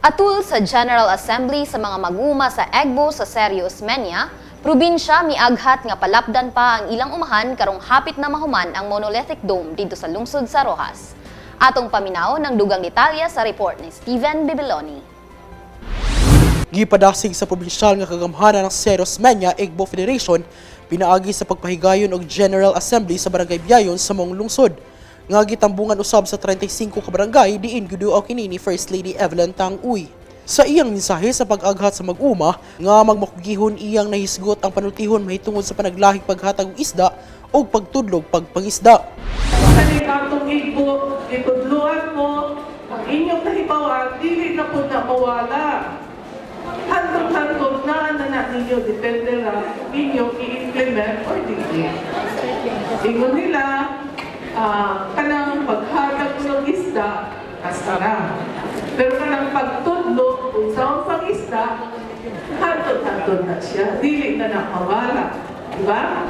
Atul sa General Assembly sa mga mag-uma sa Egbo sa Seryo Osmeña, probinsya miaghat nga palapdan pa ang ilang umahan karong hapit na mahuman ang monolithic dome dito sa lungsod sa Rojas. Atong paminaw ng dugang detalya sa report ni Steven Bibiloni. Gipadasig sa probinsyal nga kagamhanan ng Seryo Osmeña Egbo Federation, pinaagi sa pagpahigayon og General Assembly sa Barangay Biayon sa mong lungsod. Nga gitambungan usab sa 35 ka barangay diin giduaw kini ni First Lady Evelyn Tang-Uy. Sa iyang mensahe sa pag-aghat sa mag-uma nga magmakugihon iyang nahisgot ang panultihon mahitungod sa panaglahig paghatag og isda o pagtudlog pagpangisda. Kaning atong igbo, itudluan mo, ang inyong nahibawan, dili na po na mawala. Hantod-hantod na ninyo, depende lang inyong i-implement or dili. Ingon nila, kanang paghatag ng isda, basta na. Pero kanang pagtudlo, kung saan pag-isda, hantod-hantod na siya, dili na nakawala. Diba?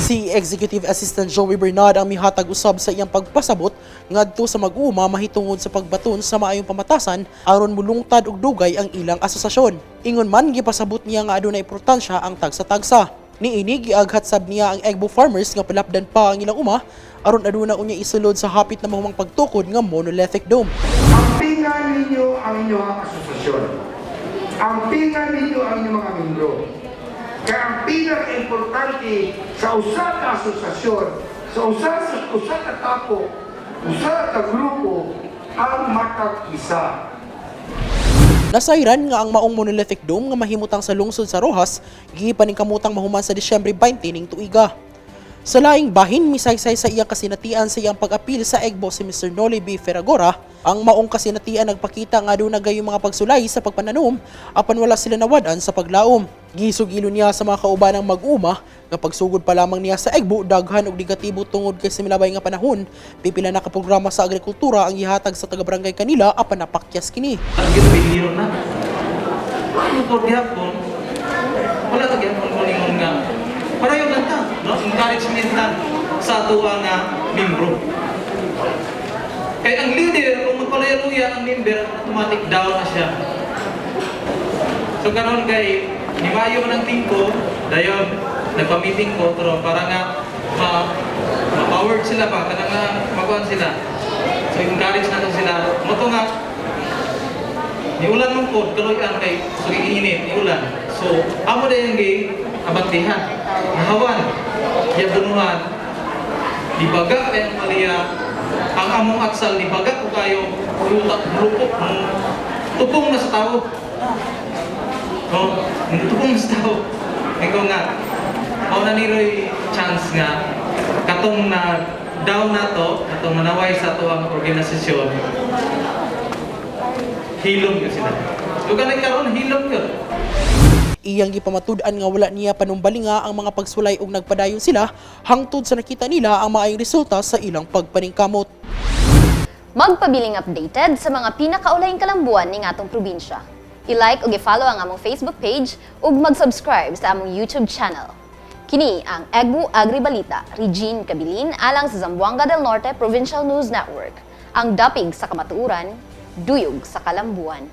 Si Executive Assistant Joey Bernard ang mihatag usab sa iyang pagpasabot ngadto sa mag-uma mahitungod sa pagbaton sa maayong pamatasan aron mulungtad og dugay ang ilang asosasyon. Ingon man gipasabot niya nga adunay importansya ang tagsa-tagsa. Niini giaghat sab niya ang Egbo farmers nga palapdan pa ang ilang uma aron aduna unya isulod sa hapit na mahumang pagtukod nga monolithic dome. Ampingan ninyo ang inyong asosasyon. Ampingan ninyo ang inyong mga membro. Kaya ang pinaka-importante sa usa ka asosasyon, sa usa ka tapo, usa ka grupo, ang makag-isa. Nasayran nga ang maong monolithic dome nga mahimutang sa lungsod sa Rojas, gipaningkamutang mahuman sa Disyembre 20 ning tuiga. Sa laing bahin, misaysay sa iyang kasinatian sa iyang pag-apil sa Egbo si Mr. Noli B. Ferragora, ang maong kasinatian nagpakita nga doon na gayong mga pagsulay sa pagpananom apan wala sila nawadan sa paglaom. Gisugilo niya sa mga kaubanang mag-uma nga pagsugod pa lamang niya sa Egbo daghan og negatibo tungod kay sa milabay nga panahon, pipila na ka programa sa agrikultura ang ihatag sa taga-barangay kanila apan napakyas kini. Ang ginapiliro na. Ano po gihapon? Wala ka gihapon kuningon nga. Parayo lang ta, no? Encouragement lang sa tuwa nga membro. Kaya ang leader, kung magpalayaluya ang member, automatic down na siya. So karon kay himayo ng team ko, dayon nagpa-meeting ko pero para nga ma-powered sila pa, kana nga magkuhan sila. So encourage na to sila. Moto nga niulan mong pod kaloy-an kay suging init, niulan. So amo na yung abantihan. Nahawan, yabunuhan, dibaga kayong Maria, ang among aksal, dibaga ko kayo, lutak, lupok, tupong na sa tao. Oh, tupong na sa tao. Ikaw nga, ako na niro'y chance nga, katong na down na to, katong manaway sa to ang organisasyon, hilom yun sila. Lugan na karon hilom yun. Iyang gipamatud-an nga wala niya panumbalinga ang mga pagsulay ug nagpadayon sila hangtod sa nakita nila ang maayong resulta sa ilang pagpaningkamot. Magpabiling updated sa mga pinakaulaying kalambuan ning atong probinsya. I-like ug i-follow ang among Facebook page ug mag-subscribe sa among YouTube channel. Kini ang Egbo Agribalita, Regine Cabilin alang sa Zamboanga del Norte Provincial News Network. Ang dapig sa kamatuoran, duyog sa kalambuan.